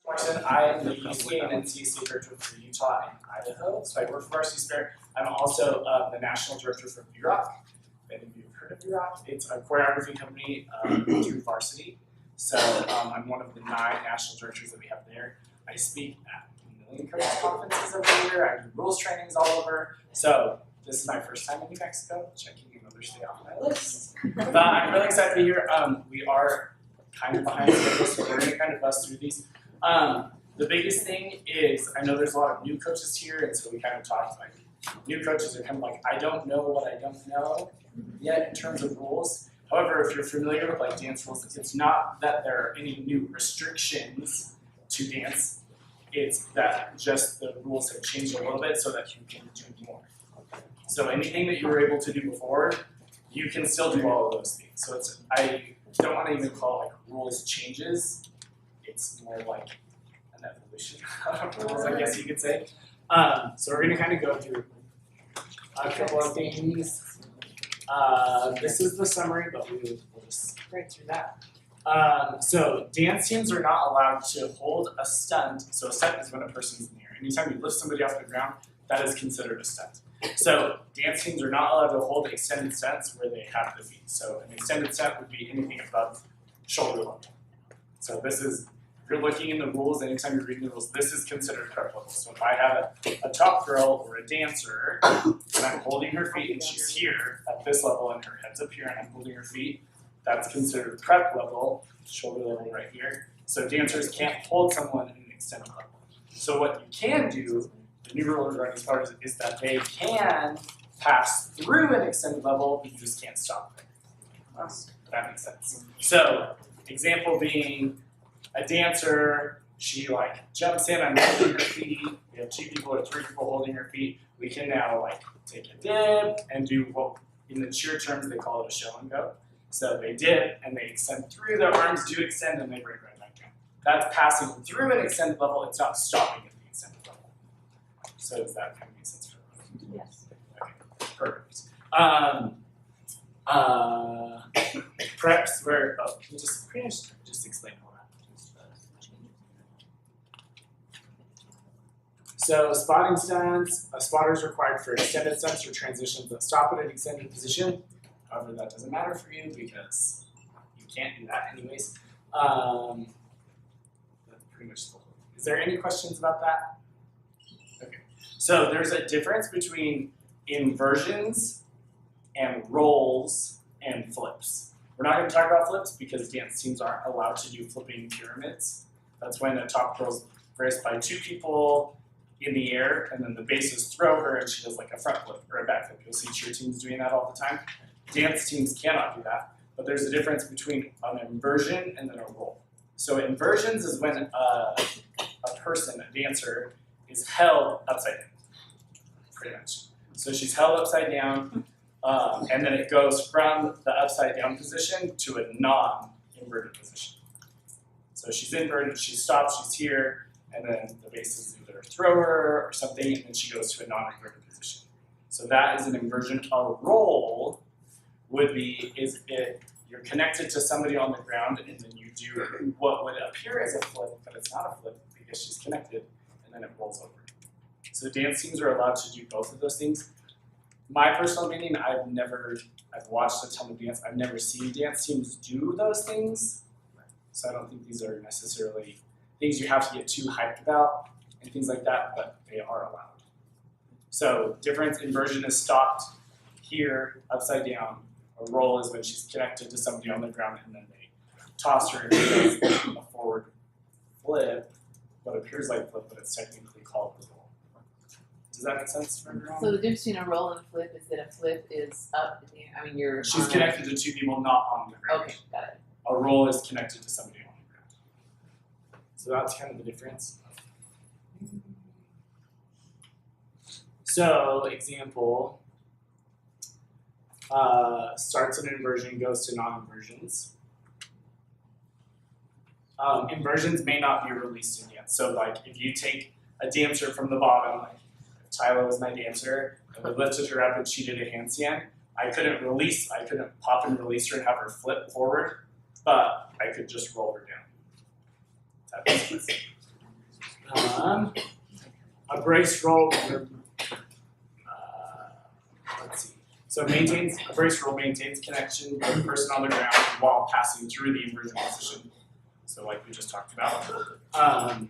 I am the UCA and NCSA director for Utah and Idaho. So I work for RC Spirit. I'm also the national director for VROC. If any of you have heard of VROC, it's a choreography company through Varsity. So I'm one of the 9 national directors that we have there. I speak at a million coaches conferences every year. I do rules trainings all over. So this is my first time in New Mexico, checking another state off my list. But I'm really excited to be here. We are kind of behind schedule, so we're going to kind of bust through these. The biggest thing is, I know there's a lot of new coaches here, and so we kind of talked like, new coaches are kind of like, I don't know what I don't know yet in terms of rules. However, if you're familiar with like dance rules, it's not that there are any new restrictions to dance. It's that just the rules have changed a little bit so that you can do more. So anything that you were able to do before, you can still do all of those things. So it's, I don't want to even call it like rules changes. It's more like an evolution of rules, I guess you could say. So we're going to kind of go through a couple of things. This is the summary, but we'll just right through that. So dance teams are not allowed to hold a stunt. So a stunt is when a person's in the air. Anytime you lift somebody off the ground, that is considered a stunt. So dance teams are not allowed to hold extended stunts where they have the feet. So an extended stunt would be anything above shoulder level. So this is, if you're looking in the rules, anytime you're reading the rules, this is considered prep level. So if I have a top girl or a dancer, and I'm holding her feet and she's here at this level and her head's up here and I'm holding her feet, that's considered prep level, shoulder level right here. So dancers can't hold someone in an extended level. So what you can do, the new rule regarding spiders, is that they can pass through an extended level, but you just can't stop there. That makes sense. So example being a dancer, she like jumps in, I'm holding her feet, we have 2 people or 3 people holding her feet. We can now like take a dip and do what in the cheer terms they call it a show and go. So they dip and they extend through, their arms do extend and they break right back down. That's passing through an extended level, it's not stopping at the extended level. So does that kind of make sense for everyone? Yes. Okay, perfect. Preps where, oh, can you just explain all that. So spotting stunts, a spotter is required for extended stunts or transitions that stop at an extended position. However, that doesn't matter for you because you can't do that anyways. That's pretty much the whole thing. Is there any questions about that? Okay. So there's a difference between inversions and rolls and flips. We're not going to talk about flips because dance teams aren't allowed to do flipping pyramids. That's when a top girl's raised by 2 people in the air and then the bases throw her and she does like a front flip or a back flip. You'll see cheer teams doing that all the time. Dance teams cannot do that, but there's a difference between an inversion and then a roll. So inversions is when a person, a dancer, is held upside down, pretty much. So she's held upside down, and then it goes from the upside down position to a non-inverted position. So she's inverted, she stops, she's here, and then the bases either throw her or something, and then she goes to a non-inverted position. So that is an inversion. A roll would be, you're connected to somebody on the ground and then you do what would appear as a flip, but it's not a flip because she's connected and then it rolls over. So dance teams are allowed to do both of those things. My personal opinion, I've watched a ton of dance, I've never seen dance teams do those things. So I don't think these are necessarily things you have to get too hyped about and things like that, but they are allowed. So difference, inversion is stopped here, upside down. A roll is when she's connected to somebody on the ground and then they toss her and she does a forward flip, what appears like a flip, but it's technically called a roll. Does that make sense for everyone? So the difference between a roll and a flip is that a flip is up, I mean you're She's connected to 2 people not on the ground. Okay, got it. A roll is connected to somebody on the ground. So that's kind of the difference. So, example, starts an inversion, goes to non-inversions. Inversions may not be released in dance. So like if you take a dancer from the bottom, like if Tyler was my dancer, and we lifted her up and she did a handstand, I couldn't pop and release her and have her flip forward, but I could just roll her down. That makes sense. A brace roll, let's see. So a brace roll maintains connection with the person on the ground while passing through the inversion position. So like we just talked about. And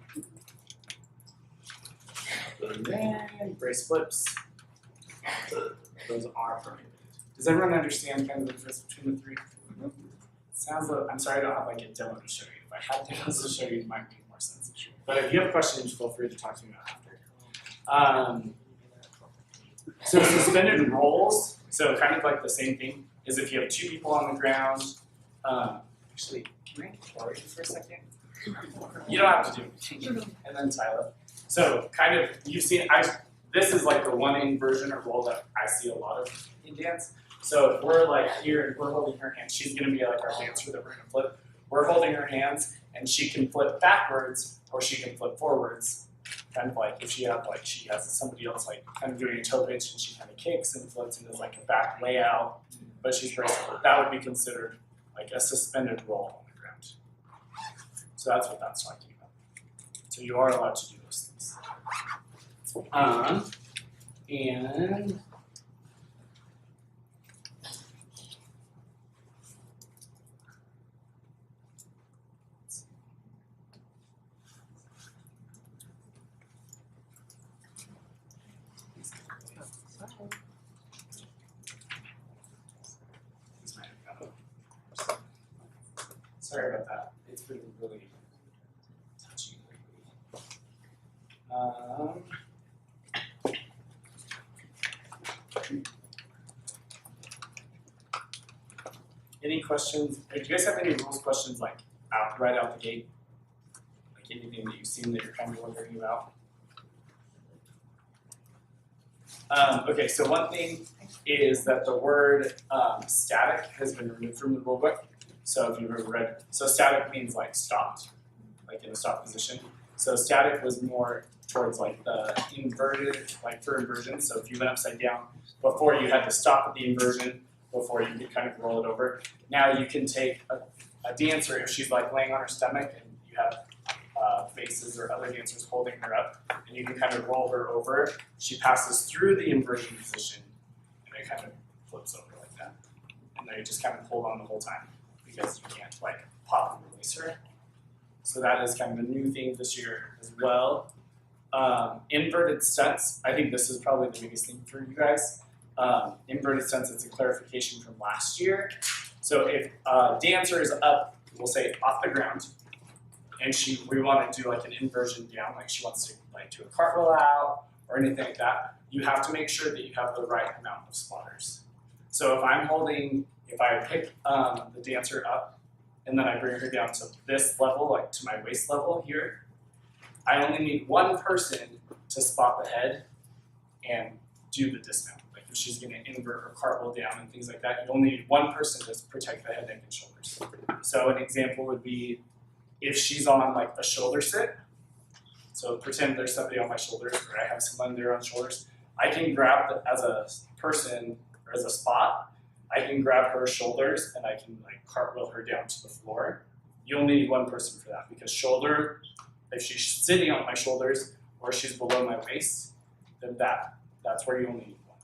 then brace flips. Those are prohibited. Does everyone understand kind of the difference between the three? Sounds like, I'm sorry I don't have like a demo to show you. If I had demos to show you, it might make more sense. But if you have questions, feel free to talk to me about after. So suspended rolls, so kind of like the same thing, is if you have two people on the ground. Actually, can I borrow you for a second? You don't have to do it. And then Tyler. So kind of, you've seen, this is like the one inversion or roll that I see a lot of in dance. So if we're like here and we're holding her hand, she's gonna be like our dancer that we're gonna flip. We're holding her hands and she can flip backwards or she can flip forwards. Kind of like if she has somebody else like kind of doing a toe pitch and she kind of kicks and flips and does like a back layout, but she's bracing. That would be considered like a suspended roll on the ground. So that's what that's talking about. So you are allowed to do those things. And sorry about that. It's been really touchy lately. Any questions? Do you guys have any rules questions like right out the gate? Like anything that you've seen that you're kind of wondering about? Okay, so one thing is that the word static has been removed from the rulebook. So if you've ever read, so static means like stopped, like in a stop position. So static was more towards like the inverted, like for inversion. So if you went upside down, before you had to stop at the inversion, before you could kind of roll it over. Now you can take a dancer, if she's like laying on her stomach and you have faces or other dancers holding her up, and you can kind of roll her over. She passes through the inversion position and it kind of flips over like that. And then you just kind of hold on the whole time because you can't like pop and release her. So that is kind of a new thing this year as well. Inverted stunts, I think this is probably the biggest thing for you guys. Inverted stunts, it's a clarification from last year. So if a dancer is up, we'll say off the ground, and we want to do like an inversion down, like she wants to like do a cartwheel out or anything like that, you have to make sure that you have the right amount of spotters. So if I pick the dancer up and then I bring her down to this level, like to my waist level here, I only need one person to spot the head and do the dismount. Like if she's gonna invert or cartwheel down and things like that, you only need one person to protect the head, neck, and shoulders. So an example would be if she's on like a shoulder sit, so pretend there's somebody on my shoulders or I have someone there on shoulders, I can grab as a person or as a spot, I can grab her shoulders and I can like cartwheel her down to the floor. You only need one person for that because shoulder, if she's sitting on my shoulders or she's below my waist, then that's where you only need one.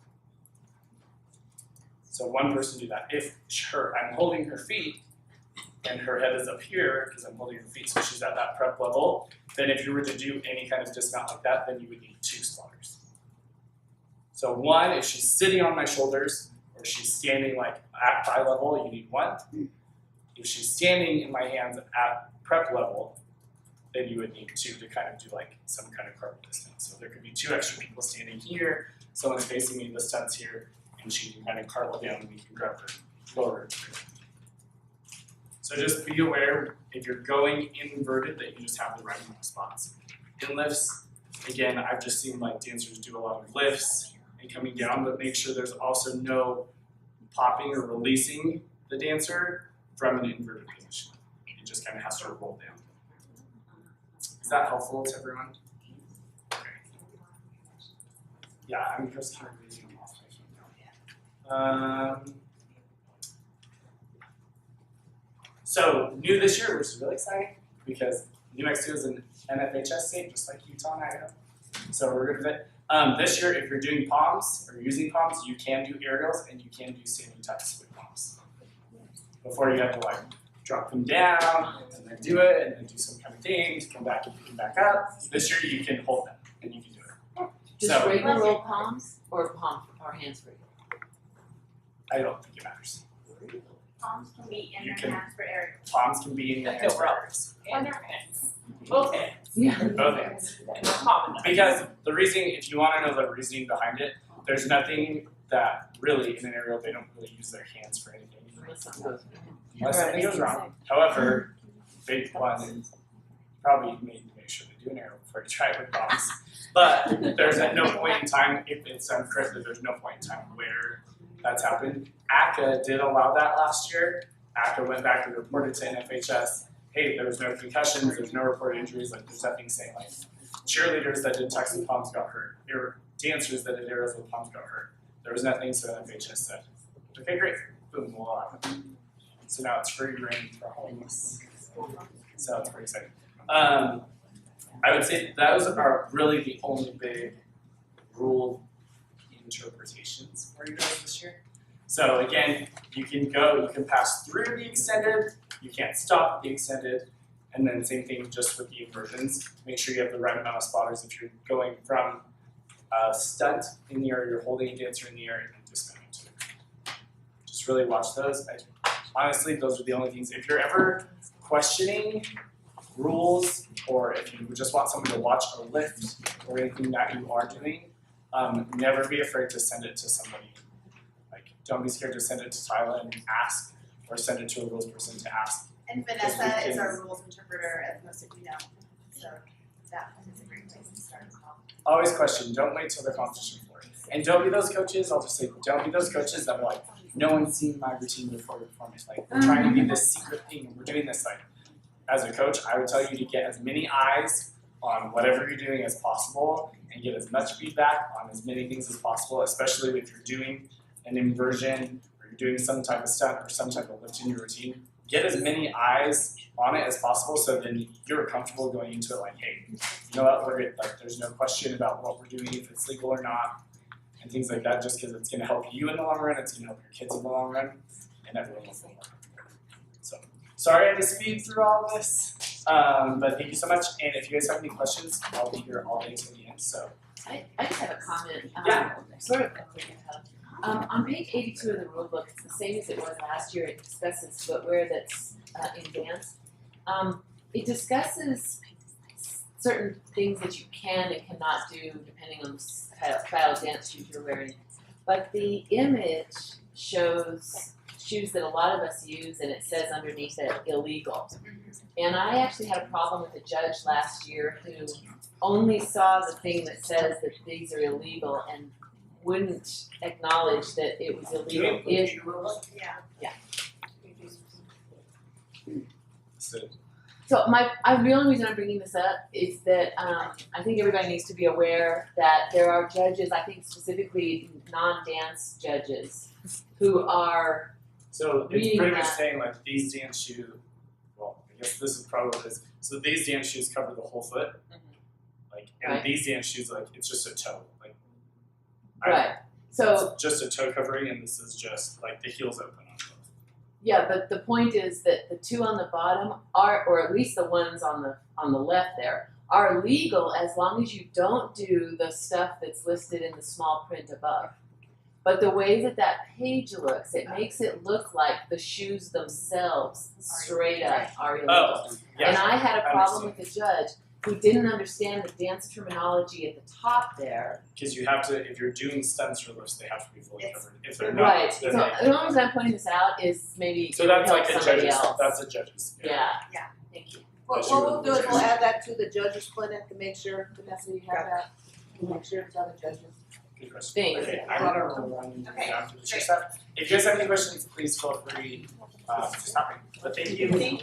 So one person do that. If I'm holding her feet and her head is up here because I'm holding her feet so she's at that prep level, then if you were to do any kind of dismount like that, then you would need two spotters. So one, if she's sitting on my shoulders or she's standing like at thigh level, you need one. If she's standing in my hands at prep level, then you would need two to kind of do like some kind of cartwheel dismount. So there could be two extra people standing here, someone's facing me, the stunt's here, and she can kind of cartwheel down and we can grab her, lower her. So just be aware, if you're going inverted, that you just have the right amount of spots. In lifts, again, I've just seen like dancers do a lot of lifts and coming down, but make sure there's also no popping or releasing the dancer from an inverted position. It just kind of has to roll down. Is that helpful to everyone? Okay. Yeah, I'm just kind of reading them off. So new this year, which is really exciting because New Mexico is an Nfhs state, just like Utah and Idaho. So we're good with it. This year, if you're doing palms or using palms, you can do aerials and you can do standing tucks with palms. Before you have to like drop them down and then do it and then do some kind of thing to come back and pick them back up. This year you can hold them and you can do it. Just So regular old palms or hands free? I don't think it matters. Palms can be in You their can- hands for aerial. Palms can be in your hands for aerials. In their hands. Both hands. Yeah. Both hands. Common. Because the reasoning, if you want to know the reasoning behind it, there's nothing that really in an aerial they don't really use their hands for anything. Unless something goes. Unless something goes wrong. However, big one is probably make sure to do an aerial before you try it with palms. But there's at no point in time, if it's done correctly, there's no point in time where that's happened. ACA did allow that last year. ACA went back and reported to Nfhs, hey, there was no concussions, there's no reported injuries, like there's nothing saying like cheerleaders that did tucks and palms got hurt, or dancers that did aerials with palms got hurt. There was nothing, so Nfhs said, okay, great, boom, we'll allow it. So now it's free reign for all of us. So it's pretty exciting. I would say those are really the only big rule interpretations for you guys this year. So again, you can pass through the extended, you can't stop at the extended, and then same thing just with the inversions. Make sure you have the right amount of spotters if you're going from a stunt in the air, you're holding a dancer in the air, and then dismounting to the ground. Just really watch those. Honestly, those are the only things. If you're ever questioning rules, or if you just want someone to watch a lift or anything that you are doing, never be afraid to send it to somebody. Like, don't be scared to send it to Tyler and ask, or send it to a rules person to ask. And Vanessa is our rules interpreter, as most of you know. So that is a great place to start as well. Always question, don't wait till the competition for it. And don't be those coaches, I'll just say, don't be those coaches that are like, no one's seen my routine before your performance. Like, we're trying to be this secret thing, and we're doing this like, as a coach, I would tell you to get as many eyes on whatever you're doing as possible and get as much feedback on as many things as possible, especially if you're doing an inversion or you're doing some type of stunt or some type of lift in your routine. Get as many eyes on it as possible so then you're comfortable going into it like, hey, you know what, we're good. Like, there's no question about what we're doing, if it's legal or not, and things like that, just because it's going to help you in the long run, it's going to help your kids in the long run, and everyone will feel more comfortable. So, sorry I had to speed through all of this, but thank you so much. And if you guys have any questions, I'll be here all day till the end. So, I just have a comment, Yeah. sort of on page 82 of the rule book, it's the same as it was last year. It discusses footwear that's in dance. It discusses certain things that you can and cannot do depending on the style of dance shoes you're wearing. But the image shows shoes that a lot of us use, and it says underneath it, illegal. And I actually had a problem with a judge last year who only saw the thing that says that these are illegal and wouldn't acknowledge that it was illegal. Yeah. so So the only reason I'm bringing this up is that I think everybody needs to be aware that there are judges, I think specifically non-dance judges, who are So it's reading pretty much that. saying like these dance shoes, well, I guess this is probably what it is. So these dance shoes cover the whole foot. Like, and Right. these dance shoes, like, it's just a toe. Like, right. So it's just a toe covering, and this is just like the heels open on both. yeah, but the point is that the two on the bottom are, or at least the ones on the left there, are legal as long as you don't do the stuff that's listed in the small print above. But the way that that page looks, it makes it look like the shoes themselves straight up are illegal. Oh, yeah. And I had a I problem with a judge who didn't understand the dance terminology at the top there. Because you have to, if you're doing stunts or lifts, they have to be fully It's- covered. If they're not, Right. So then they. the only reason I'm pointing this out is maybe So it would that's help like a somebody judge's. else. That's a judge's. Yeah. Yeah. Thank you. What we'll do is we'll add that to the judges clinic to make sure, Vanessa, you have that, to make sure it's on the judges. Good question. Thanks. Okay, I'm gonna run Okay, down to the great. stuff. If you guys have any questions, please feel free to stop me. But thank you.